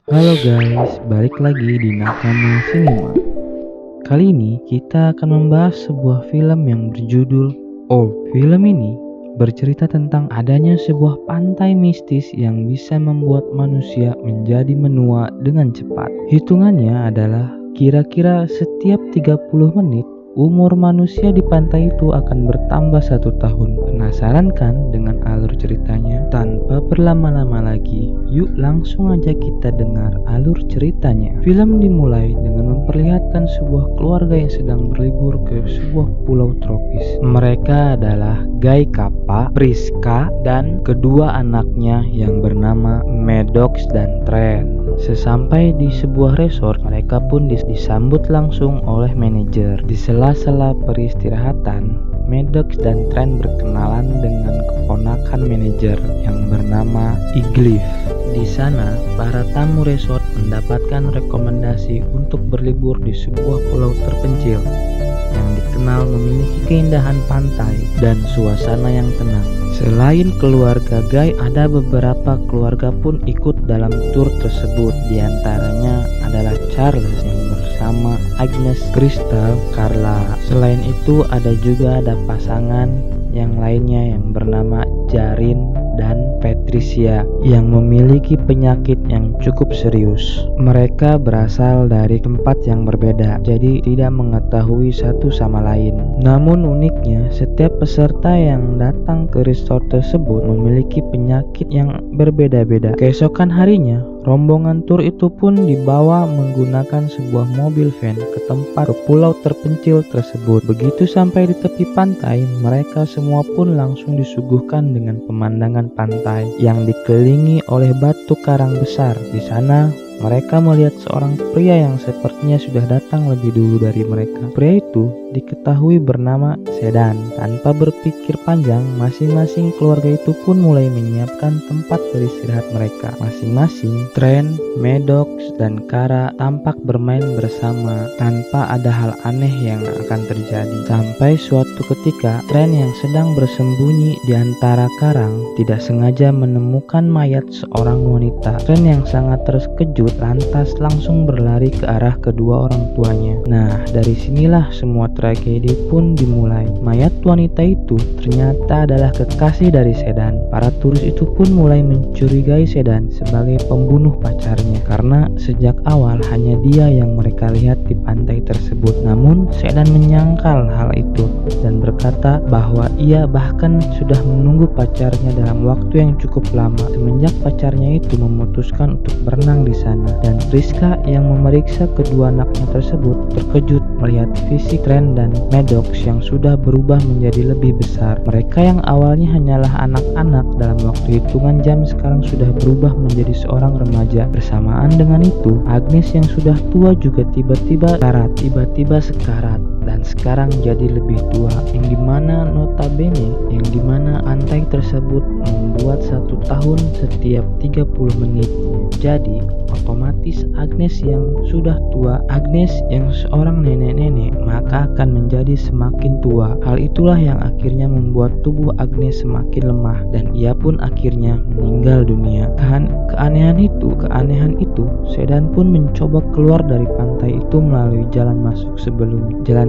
Halo guys, balik lagi di Nakama Cinema. Kali ini kita akan membahas sebuah film yang berjudul Old. Film ini bercerita tentang adanya sebuah pantai mistis yang bisa membuat manusia menjadi menua dengan cepat. Hitungannya adalah kira-kira setiap 30 menit umur manusia di pantai itu akan bertambah 1 tahun. Penasaran kan dengan alur ceritanya? Tanpa berlama-lama lagi, yuk langsung aja kita dengar alur ceritanya. Film dimulai dengan memperlihatkan sebuah keluarga yang sedang berlibur ke sebuah pulau tropis. Mereka adalah Guy Kappa, Priska, dan kedua anaknya yang bernama Maddox dan Trent. Sesampai di sebuah resort, mereka pun disambut langsung oleh manajer. Di sela-sela peristirahatan, Maddox dan Trent berkenalan dengan keponakan manajer yang bernama Iglif. Di sana, para tamu resort mendapatkan rekomendasi untuk berlibur di sebuah pulau terpencil yang dikenal memiliki keindahan pantai dan suasana yang tenang. Selain keluarga Guy, ada beberapa keluarga pun ikut dalam tur tersebut. Di antaranya adalah Charles yang bersama Agnes, Crystal, Carla. Selain itu ada pasangan yang lainnya yang bernama Jarin dan Patricia yang memiliki penyakit yang cukup serius. Mereka berasal dari tempat yang berbeda, jadi tidak mengetahui satu sama lain. Namun uniknya, setiap peserta yang datang ke resort tersebut memiliki penyakit yang berbeda-beda. Keesokan harinya, rombongan tur itu pun dibawa menggunakan sebuah mobil van ke pulau terpencil tersebut. Begitu sampai di tepi pantai, mereka semua pun langsung disuguhkan dengan pemandangan pantai yang dikelilingi oleh batu karang besar. Di sana mereka melihat seorang pria yang sepertinya sudah datang lebih dulu dari mereka. Pria itu diketahui bernama Sedan. Tanpa berpikir panjang, masing-masing keluarga itu pun mulai menyiapkan tempat beristirahat mereka. Masing-masing, Trent, Maddox, dan Kara tampak bermain bersama tanpa ada hal aneh yang akan terjadi. Sampai suatu ketika, Trent yang sedang bersembunyi di antara karang tidak sengaja menemukan mayat seorang wanita. Trent yang sangat terkejut lantas langsung berlari ke arah kedua orang tuanya. Nah, dari sinilah semua tragedi pun dimulai. Mayat wanita itu ternyata adalah kekasih dari Sedan. Para turis itu pun mulai mencurigai Sedan sebagai pembunuh pacarnya karena sejak awal hanya dia yang mereka lihat di pantai tersebut. Namun Sedan menyangkal hal itu dan berkata bahwa ia bahkan sudah menunggu pacarnya dalam waktu yang cukup lama semenjak pacarnya itu memutuskan untuk berenang di sana. Dan Priska yang memeriksa kedua anaknya tersebut terkejut melihat fisik Trent dan Maddox yang sudah berubah menjadi lebih besar. Mereka yang awalnya hanyalah anak-anak dalam waktu hitungan jam sekarang sudah berubah menjadi seorang remaja. Bersamaan dengan itu, Agnes yang sudah tua juga tiba-tiba sekarat dan sekarang jadi lebih tua, yang dimana notabene pantai tersebut membuat 1 tahun setiap 30 menit. Jadi otomatis Agnes yang sudah tua, Agnes yang seorang nenek-nenek, maka akan menjadi semakin tua. Hal itulah yang akhirnya membuat tubuh Agnes semakin lemah dan ia pun akhirnya meninggal dunia. Keanehan itu, Sedan pun mencoba keluar dari pantai itu melalui jalan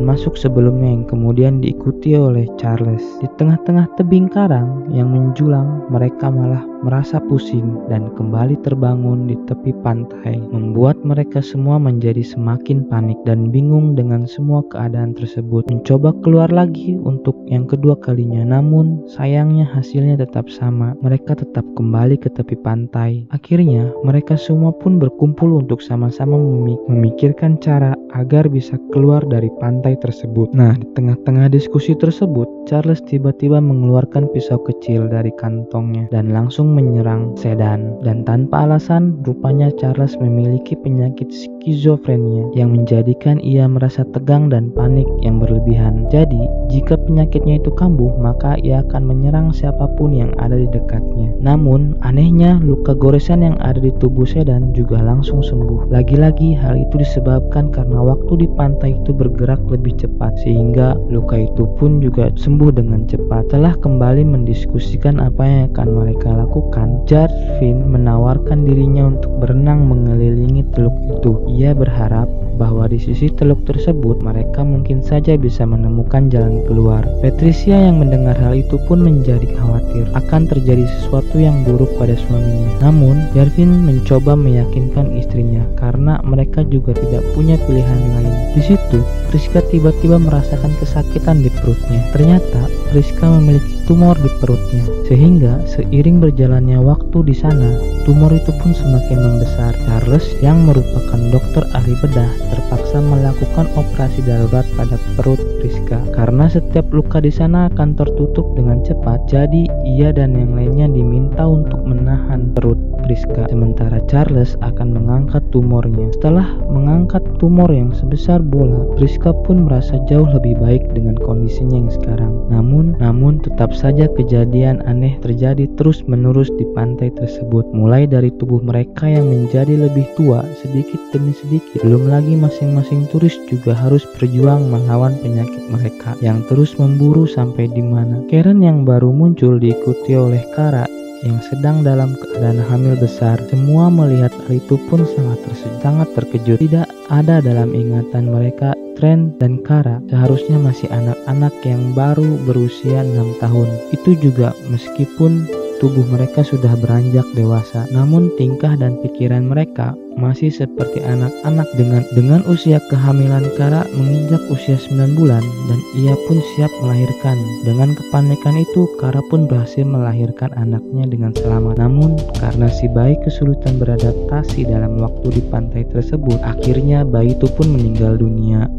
masuk sebelumnya yang kemudian diikuti oleh Charles. Di tengah-tengah tebing karang yang menjulang, mereka malah merasa pusing dan kembali terbangun di tepi pantai, membuat mereka semua menjadi semakin panik dan bingung dengan semua keadaan tersebut. Mencoba keluar lagi untuk yang kedua kalinya, namun sayangnya hasilnya tetap sama. Mereka tetap kembali ke tepi pantai. Akhirnya mereka semua pun berkumpul untuk sama-sama memikirkan cara agar bisa keluar dari pantai tersebut. Nah, di tengah-tengah diskusi tersebut, Charles tiba-tiba mengeluarkan pisau kecil dari kantongnya dan langsung menyerang Sedan. Dan tanpa alasan, rupanya Charles memiliki penyakit skizofrenia yang menjadikan ia merasa tegang dan panik yang berlebihan. Jadi, jika penyakitnya itu kambuh, maka ia akan menyerang siapapun yang ada di dekatnya. Namun, anehnya luka goresan yang ada di tubuh Sedan juga langsung sembuh. Lagi-lagi hal itu disebabkan karena waktu di pantai itu bergerak lebih cepat sehingga luka itu pun juga sembuh dengan cepat. Setelah kembali mendiskusikan apa yang akan mereka lakukan, dilakukan, Jarvin menawarkan dirinya untuk berenang mengelilingi teluk itu. Ia berharap bahwa di sisi teluk tersebut mereka mungkin saja bisa menemukan jalan keluar. Patricia yang mendengar hal itu pun menjadi khawatir akan terjadi sesuatu yang buruk pada suaminya. Namun, Jarvin mencoba meyakinkan istrinya karena mereka juga tidak punya pilihan lain. Di situ, Priska tiba-tiba merasakan kesakitan di perutnya. Ternyata, Priska memiliki tumor di perutnya, sehingga seiring berjalannya waktu di sana, tumor itu pun semakin membesar. Charles yang merupakan dokter ahli bedah terpaksa melakukan operasi darurat pada perut Priska karena setiap luka di sana akan tertutup dengan cepat. Jadi ia dan yang lainnya diminta untuk menahan perut Priska, sementara Charles akan mengangkat tumornya. Setelah mengangkat tumor yang sebesar bola, Priska pun merasa jauh lebih baik dengan kondisinya yang sekarang. Namun tetap saja kejadian aneh terjadi terus-menerus di pantai tersebut, mulai dari tubuh mereka yang menjadi lebih tua sedikit demi sedikit. Belum lagi masing-masing turis juga harus berjuang melawan penyakit mereka yang terus memburu sampai di mana. Karen yang baru muncul diikuti oleh Kara yang sedang dalam keadaan hamil besar. Semua melihat hal itu pun sangat terkejut. Tidak ada dalam ingatan mereka Trent dan Kara seharusnya masih anak-anak yang baru berusia 6 tahun. Itu juga meskipun tubuh mereka sudah beranjak dewasa, namun tingkah dan pikiran mereka masih seperti anak-anak. Dengan usia kehamilan Kara menginjak usia 9 bulan dan ia pun siap melahirkan. Dengan kepanikan itu, Kara pun berhasil melahirkan anaknya dengan selamat. Namun karena si bayi kesulitan beradaptasi dalam waktu di pantai tersebut, akhirnya bayi itu pun meninggal dunia.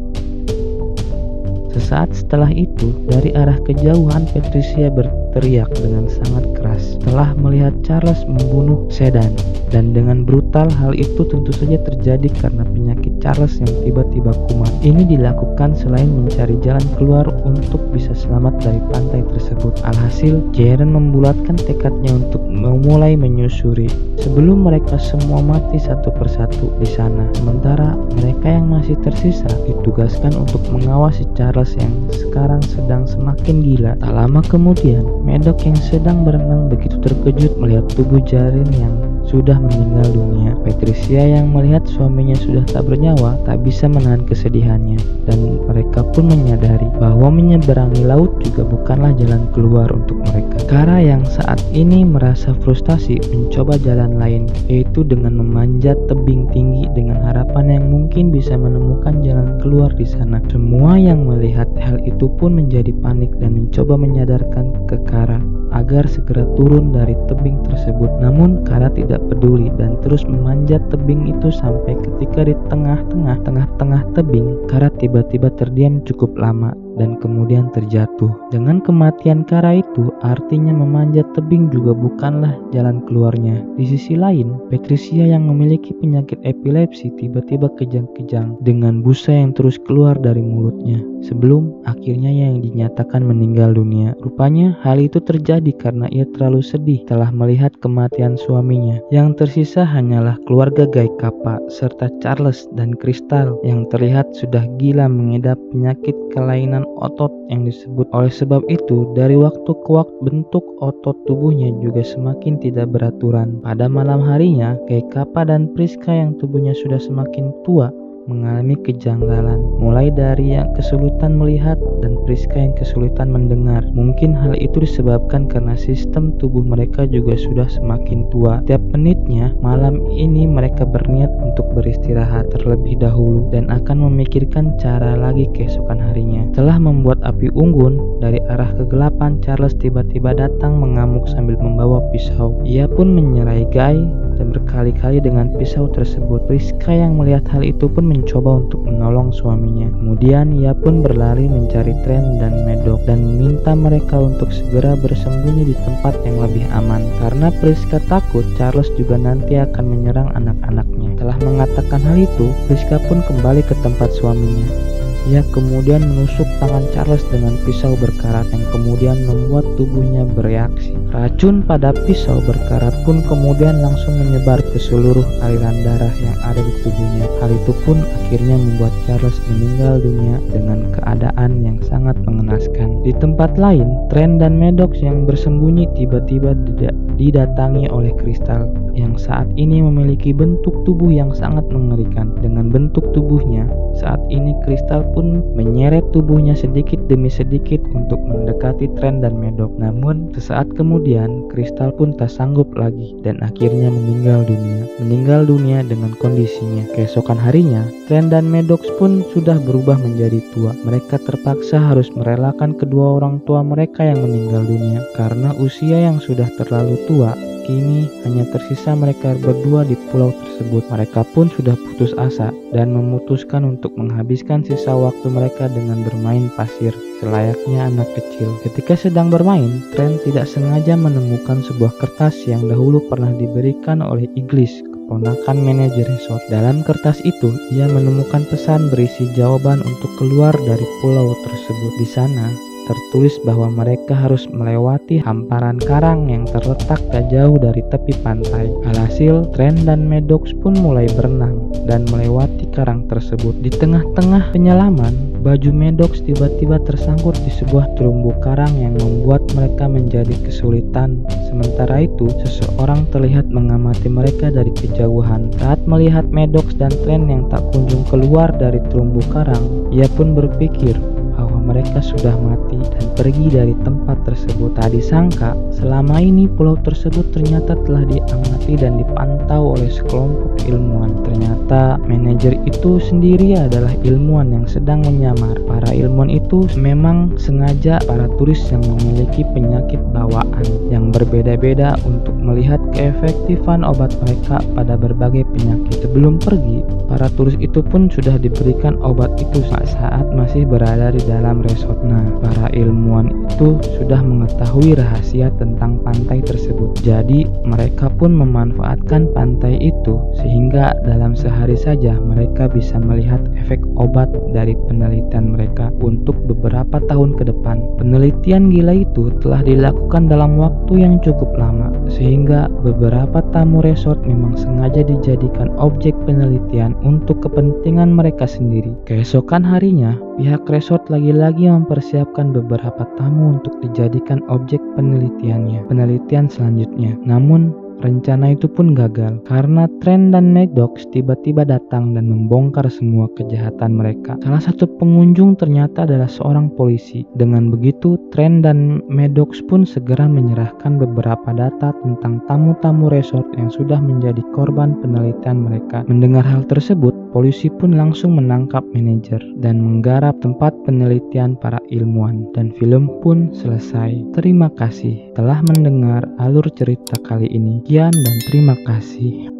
Sesaat setelah itu, dari arah kejauhan Patricia berteriak dengan sangat keras setelah melihat Charles membunuh Sedan. Dan dengan brutal, hal itu tentu saja terjadi karena penyakit Charles yang tiba-tiba kumat. Ini dilakukan selain mencari jalan keluar untuk bisa selamat dari pantai tersebut. Alhasil, Jaren membulatkan tekadnya untuk memulai menyusuri sebelum mereka semua mati satu persatu di sana. Sementara mereka yang masih tersisa ditugaskan untuk mengawasi Charles yang sekarang sedang semakin gila. Tak lama kemudian, Medok yang sedang berenang begitu terkejut melihat tubuh Jaren yang sudah meninggal dunia. Patricia yang melihat suaminya sudah tak bernyawa tak bisa menahan kesedihannya, dan mereka pun menyadari bahwa menyeberangi laut juga bukanlah jalan keluar untuk mereka. Kara yang saat ini merasa frustasi mencoba jalan lain, yaitu dengan memanjat tebing tinggi dengan harapan yang mungkin bisa menemukan jalan keluar di sana. Semua yang melihat hal itu pun menjadi panik dan mencoba menyadarkan ke Kara agar segera turun dari tebing tersebut. Namun Kara tidak peduli dan terus memanjat tebing itu sampai ketika di tengah-tengah tebing, Kara tiba-tiba terdiam cukup lama dan kemudian terjatuh. Dengan kematian Kara itu, artinya memanjat tebing juga bukanlah jalan keluarnya. Di sisi lain, Patricia yang memiliki penyakit epilepsi tiba-tiba kejang-kejang dengan busa yang terus keluar dari mulutnya sebelum akhirnya yang dinyatakan meninggal dunia. Rupanya hal itu terjadi karena ia terlalu sedih telah melihat kematian suaminya. Yang tersisa hanyalah keluarga Guy Kappa serta Charles dan Crystal yang terlihat sudah gila mengidap penyakit kelainan otot yang disebut. Oleh sebab itu, dari waktu ke waktu bentuk otot tubuhnya juga semakin tidak beraturan. Pada malam harinya, Guy Kappa dan Priska yang tubuhnya sudah semakin tua mengalami kejanggalan, mulai dari yang kesulitan melihat dan Priska yang kesulitan mendengar. Mungkin hal itu disebabkan karena sistem tubuh mereka juga sudah semakin tua. Tiap menitnya, malam ini mereka berniat untuk beristirahat terlebih dahulu dan akan memikirkan cara lagi keesokan harinya. Setelah membuat api unggun, dari arah kegelapan Charles tiba-tiba datang mengamuk sambil membawa pisau. Ia pun menyerai Guy dan berkali-kali dengan pisau tersebut. Priska yang melihat hal itu pun mencoba untuk menolong suaminya. Kemudian ia pun berlari mencari Trent dan Medok dan meminta mereka untuk segera bersembunyi di tempat yang lebih aman karena Priska takut Charles juga nanti akan menyerang anak-anaknya. Setelah mengatakan hal itu, Priska pun kembali ke tempat suaminya. Ia kemudian menusuk tangan Charles dengan pisau berkarat yang kemudian membuat tubuhnya bereaksi. Racun pada pisau berkarat pun kemudian langsung menyebar ke seluruh aliran darah yang ada di tubuhnya. Hal itu pun akhirnya membuat Charles meninggal dunia dengan keadaan yang sangat mengenaskan. Di tempat lain, Trent dan Maddox yang bersembunyi tiba-tiba didatangi oleh Crystal yang saat ini memiliki bentuk tubuh yang sangat mengerikan. Dengan bentuk tubuhnya, saat ini Crystal pun menyeret tubuhnya sedikit demi sedikit untuk mendekati Trent dan Maddox. Namun, sesaat kemudian Crystal pun tak sanggup lagi dan akhirnya meninggal dunia dengan kondisinya. Keesokan harinya, Trent dan Maddox pun sudah berubah menjadi tua. Mereka terpaksa harus merelakan kedua orang tua mereka yang meninggal dunia karena usia yang sudah terlalu tua. Kini hanya tersisa mereka berdua di pulau tersebut. Mereka pun sudah putus asa dan memutuskan untuk menghabiskan sisa waktu mereka dengan bermain pasir selayaknya anak kecil. Ketika sedang bermain, Trent tidak sengaja menemukan sebuah kertas yang dahulu pernah diberikan oleh Iglis, keponakan manajer resort. Dalam kertas itu, ia menemukan pesan berisi jawaban untuk keluar dari pulau tersebut. Di sana tertulis bahwa mereka harus melewati hamparan karang yang terletak tak jauh dari tepi pantai. Alhasil, Trent dan Maddox pun mulai berenang dan melewati karang tersebut. Di tengah-tengah penyelaman, baju Maddox tiba-tiba tersangkut di sebuah terumbu karang yang membuat mereka menjadi kesulitan. Sementara itu, seseorang terlihat mengamati mereka dari kejauhan. Saat melihat Maddox dan Trent yang tak kunjung keluar dari terumbu karang, ia pun berpikir bahwa mereka sudah mati dan pergi dari tempat tersebut. Tak disangka, selama ini pulau tersebut ternyata telah diamati dan dipantau oleh sekelompok ilmuwan. Ternyata manajer itu sendiri adalah ilmuwan yang sedang menyamar. Para ilmuwan itu memang sengaja para turis yang memiliki penyakit bawaan yang berbeda-beda untuk melihat keefektifan obat mereka pada berbagai penyakit. Sebelum pergi, para turis itu pun sudah diberikan obat itu saat masih berada di dalam resort. Nah, para ilmuwan itu sudah mengetahui rahasia tentang pantai tersebut. Jadi, mereka pun memanfaatkan pantai itu sehingga dalam sehari saja mereka bisa melihat efek obat dari penelitian mereka untuk beberapa tahun ke depan. Penelitian gila itu telah dilakukan dalam waktu yang cukup lama, sehingga beberapa tamu resort memang sengaja dijadikan objek penelitian untuk kepentingan mereka sendiri. Keesokan harinya, pihak resort lagi-lagi mempersiapkan beberapa tamu untuk dijadikan objek penelitian selanjutnya. Namun, rencana itu pun gagal karena Trent dan Maddox tiba-tiba datang dan membongkar semua kejahatan mereka. Salah satu pengunjung ternyata adalah seorang polisi. Dengan begitu, Trent dan Maddox pun segera menyerahkan beberapa data tentang tamu-tamu resort yang sudah menjadi korban penelitian mereka. Mendengar hal tersebut, polisi pun langsung menangkap manajer dan menggarap tempat penelitian para ilmuwan. Dan film pun selesai. Terima kasih telah mendengar alur cerita kali ini. Sekian dan terima kasih.